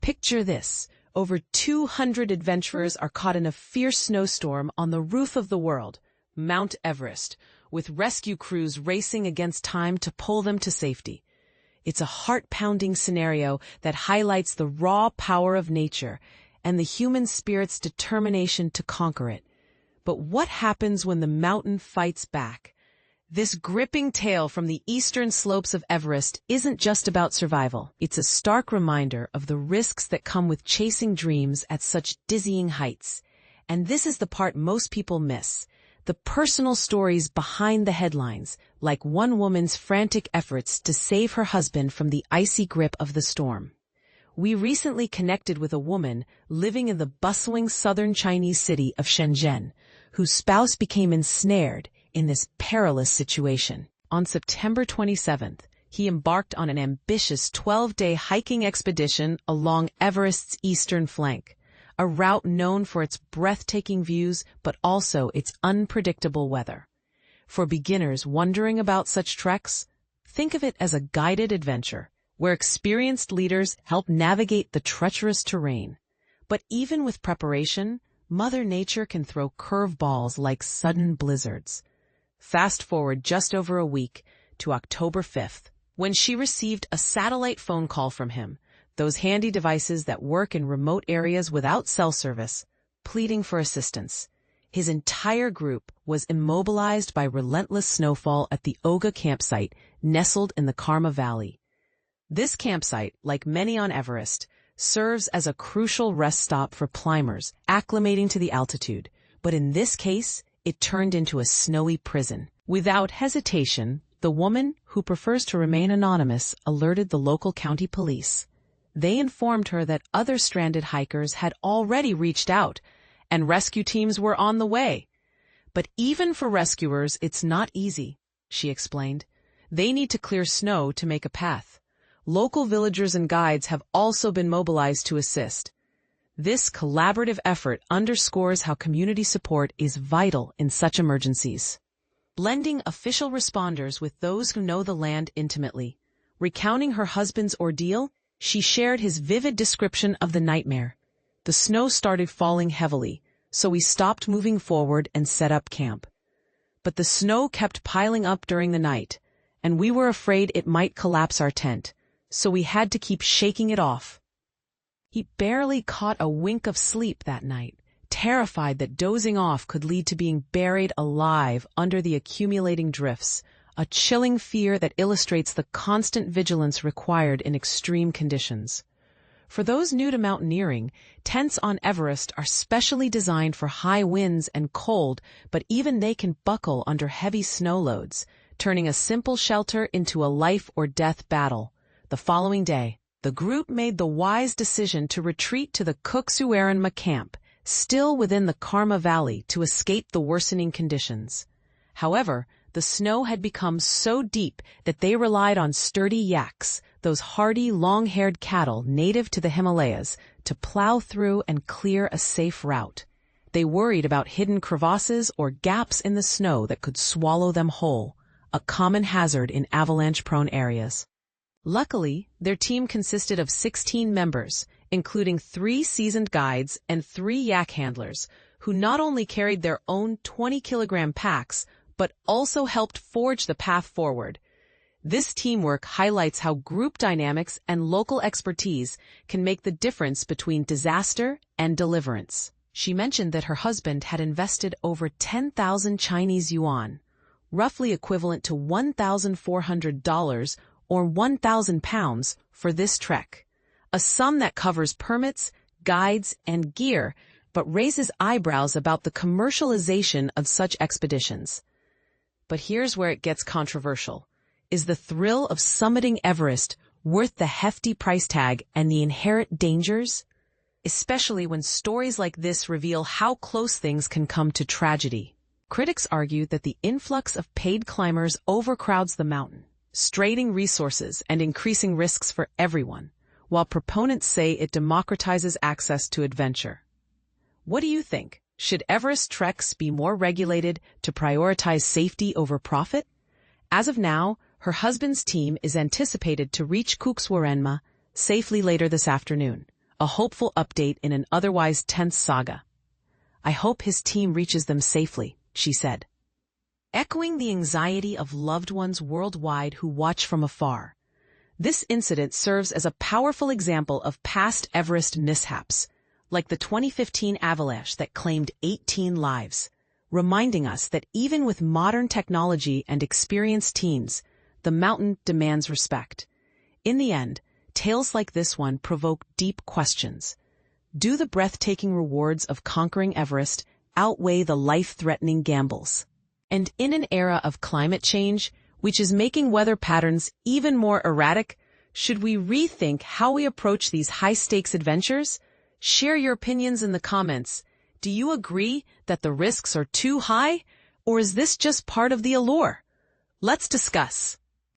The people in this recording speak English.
Picture this. Over 200 adventurers are caught in a fierce snowstorm on the roof of the world, Mount Everest, with rescue crews racing against time to pull them to safety. It's a heart-pounding scenario that highlights the raw power of nature and the human spirit's determination to conquer it. But what happens when the mountain fights back? This gripping tale from the eastern slopes of Everest isn't just about survival. It's a stark reminder of the risks that come with chasing dreams at such dizzying heights. And this is the part most people miss. The personal stories behind the headlines, like one woman's frantic efforts to save her husband from the icy grip of the storm. We recently connected with a woman living in the bustling southern Chinese city of Shenzhen, whose spouse became ensnared in this perilous situation. On September 27th, he embarked on an ambitious 12-day hiking expedition along Everest's eastern flank, a route known for its breathtaking views but also its unpredictable weather. For beginners wondering about such treks, think of it as a guided adventure, where experienced leaders help navigate the treacherous terrain. But even with preparation, Mother Nature can throw curveballs like sudden blizzards. Fast forward just over a week to October 5th, when she received a satellite phone call from him, those handy devices that work in remote areas without cell service, pleading for assistance. His entire group was immobilized by relentless snowfall at the Oga campsite nestled in the Karma Valley. This campsite, like many on Everest, serves as a crucial rest stop for climbers acclimating to the altitude, but in this case, it turned into a snowy prison. Without hesitation, the woman, who prefers to remain anonymous, alerted the local county police. They informed her that other stranded hikers had already reached out, and rescue teams were on the way. But even for rescuers, it's not easy, she explained. They need to clear snow to make a path. Local villagers and guides have also been mobilized to assist. This collaborative effort underscores how community support is vital in such emergencies. Blending official responders with those who know the land intimately. Recounting her husband's ordeal, she shared his vivid description of the nightmare. The snow started falling heavily, so we stopped moving forward and set up camp. But the snow kept piling up during the night, and we were afraid it might collapse our tent, so we had to keep shaking it off. He barely caught a wink of sleep that night, terrified that dozing off could lead to being buried alive under the accumulating drifts, a chilling fear that illustrates the constant vigilance required in extreme conditions. For those new to mountaineering, tents on Everest are specially designed for high winds and cold, but even they can buckle under heavy snow loads, turning a simple shelter into a life-or-death battle. The following day, the group made the wise decision to retreat to the Kuksuaranma camp, still within the Karma Valley, to escape the worsening conditions. However, the snow had become so deep that they relied on sturdy yaks, those hardy, long-haired cattle native to the Himalayas, to plow through and clear a safe route. They worried about hidden crevasses or gaps in the snow that could swallow them whole, a common hazard in avalanche-prone areas. Luckily, their team consisted of 16 members, including 3 seasoned guides and 3 yak handlers, who not only carried their own 20-kilogram packs, but also helped forge the path forward. This teamwork highlights how group dynamics and local expertise can make the difference between disaster and deliverance. She mentioned that her husband had invested over 10,000 Chinese yuan, roughly equivalent to $1,400 or 1,000 pounds, for this trek. A sum that covers permits, guides, and gear, but raises eyebrows about the commercialization of such expeditions. But here's where it gets controversial. Is the thrill of summiting Everest worth the hefty price tag and the inherent dangers? Especially when stories like this reveal how close things can come to tragedy. Critics argue that the influx of paid climbers overcrowds the mountain, straining resources and increasing risks for everyone, while proponents say it democratizes access to adventure. What do you think? Should Everest treks be more regulated to prioritize safety over profit? As of now, her husband's team is anticipated to reach Kuksuaranma safely later this afternoon, a hopeful update in an otherwise tense saga. "I hope his team reaches them safely," she said, echoing the anxiety of loved ones worldwide who watch from afar. This incident serves as a powerful example of past Everest mishaps, like the 2015 avalanche that claimed 18 lives, reminding us that even with modern technology and experienced teams, the mountain demands respect. In the end, tales like this one provoke deep questions. Do the breathtaking rewards of conquering Everest outweigh the life-threatening gambles? And in an era of climate change, which is making weather patterns even more erratic, should we rethink how we approach these high-stakes adventures? Share your opinions in the comments. Do you agree that the risks are too high, or is this just part of the allure? Let's discuss.